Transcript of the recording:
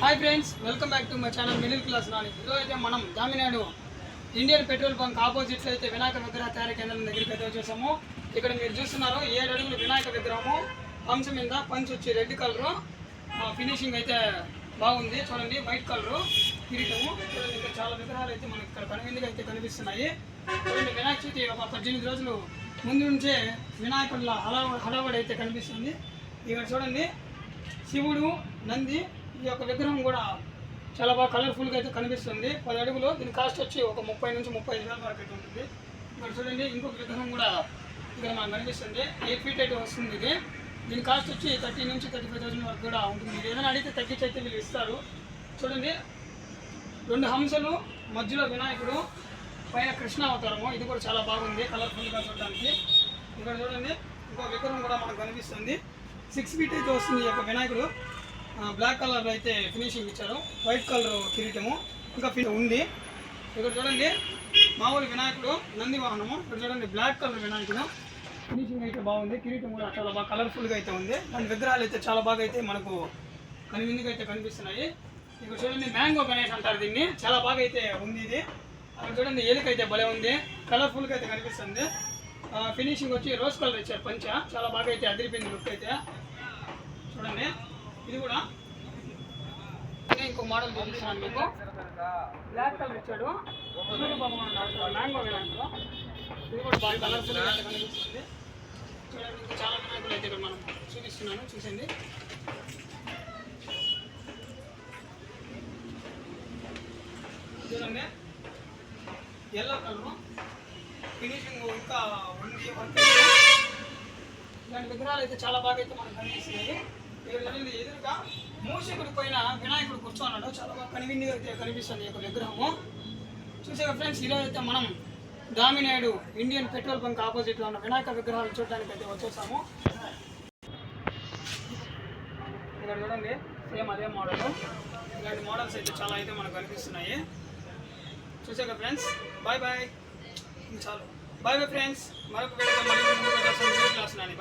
Hi friends, welcome back to my channel middle class Nani. ఈరోజు అయితే మనం దామినాడు ఇండియన్ పెట్రోల్ బంక్ ఆపోజిట్లో అయితే వినాయక విగ్రహ తయారీ కేంద్రం దగ్గరికి అయితే వచ్చేసాము. ఇక్కడ మీరు చూస్తున్నారు 7 అడుగుల వినాయక విగ్రహము. హంస మీద పంచ్ వచ్చి రెడ్ కలరు, ఫినిషింగ్ అయితే బాగుంది. చూడండి, వైట్ కలరు కిరీటము. చూడండి, ఇక్కడ చాలా విగ్రహాలు అయితే మనకి ఇక్కడ కనువిందుగా అయితే కనిపిస్తున్నాయి. చూడండి, వినాయక చవితి ఒక 18 రోజులు ముందు నుంచే వినాయకుల హడావడి అయితే కనిపిస్తుంది. ఇక్కడ చూడండి, శివుడు, నంది, ఈ యొక్క విగ్రహం కూడా చాలా బాగా కలర్ఫుల్గా అయితే కనిపిస్తుంది. 10 అడుగులు. దీని కాస్ట్ వచ్చి ఒక 30 నుంచి 35 వేల వరకు అయితే ఉంటుంది. ఇక్కడ చూడండి, ఇంకొక విగ్రహం కూడా ఇక్కడ మనకు కనిపిస్తుంది. 8 ఫీట్ అయితే వస్తుంది ఇది. దీని కాస్ట్ వచ్చి 30 నుంచి 35,000 వరకు కూడా ఉంటుంది. మీరు ఏదైనా అడిగితే తగ్గించి అయితే వీళ్ళు ఇస్తారు. చూడండి, 2 హంసలు, మధ్యలో వినాయకుడు, పైన కృష్ణ అవతారము. ఇది కూడా చాలా బాగుంది కలర్ఫుల్గా చూడడానికి. ఇక్కడ చూడండి, ఇంకో విగ్రహం కూడా మనకు కనిపిస్తుంది. 6 ఫీట్ అయితే వస్తుంది ఈ యొక్క వినాయకుడు. బ్లాక్ కలర్ అయితే ఫినిషింగ్ ఇచ్చారు. వైట్ కలర్ కిరీటము ఇంకా ఉంది. ఇక్కడ చూడండి, మామూలు వినాయకుడు, నంది వాహనము. ఇక్కడ చూడండి, బ్లాక్ కలర్ వినాయకుడు, ఫినిషింగ్ అయితే బాగుంది. కిరీటం కూడా చాలా బాగా కలర్ఫుల్గా అయితే ఉంది. దాని విగ్రహాలు అయితే చాలా బాగా అయితే మనకు కనువిందుగా అయితే కనిపిస్తున్నాయి. ఇక్కడ చూడండి, మ్యాంగో గణేష్ అంటారు దీన్ని. చాలా బాగా అయితే ఉంది ఇది. అక్కడ చూడండి, ఏలికైతే భలే ఉంది, కలర్ఫుల్గా అయితే కనిపిస్తుంది. ఫినిషింగ్ వచ్చి రోజ్ కలర్ ఇచ్చారు పంచ. చాలా బాగా అయితే అదిరిపోయింది లుక్ అయితే. చూడండి, ఇది కూడా ఇంకో మోడల్ చూపిస్తున్నాను మీకు. బ్లాక్ కలర్ ఇచ్చాడు, మ్యాంగో వినాయకుడు. ఇది కూడా బాగా కలర్ఫుల్గా అయితే కనిపిస్తుంది. చూడండి, ఇంకా చాలా వినాయకులు అయితే ఇక్కడ మనం చూపిస్తున్నాను, చూసింది. చూడండి, ఎల్లో కలరు, ఫినిషింగ్ ఇంకా ఉంది. ఇలాంటి విగ్రహాలు అయితే చాలా బాగా అయితే మనకు కనిపిస్తున్నాయి. ఇక్కడ చూడండి, ఎదురుగా మూషికుడి పైన వినాయకుడు కూర్చోన్నాడు. చాలా బాగా కనువిందుగా అయితే కనిపిస్తుంది ఈ యొక్క విగ్రహము. చూసాక ఫ్రెండ్స్, ఈరోజు అయితే మనం దామినాడు ఇండియన్ పెట్రోల్ బంక్ ఆపోజిట్లో ఉన్న వినాయక విగ్రహాలు చూడడానికి అయితే వచ్చేసాము. ఇక్కడ చూడండి, సేమ్ అదే మోడల్. ఇలాంటి మోడల్స్ అయితే చాలా అయితే మనకు కనిపిస్తున్నాయి. చూసాక ఫ్రెండ్స్, బాయ్ బాయ్. చాలు, బాయ్ బాయ్ ఫ్రెండ్స్. మరొక వీడియోతో మళ్ళీ ముందుకు వచ్చేస్తాను.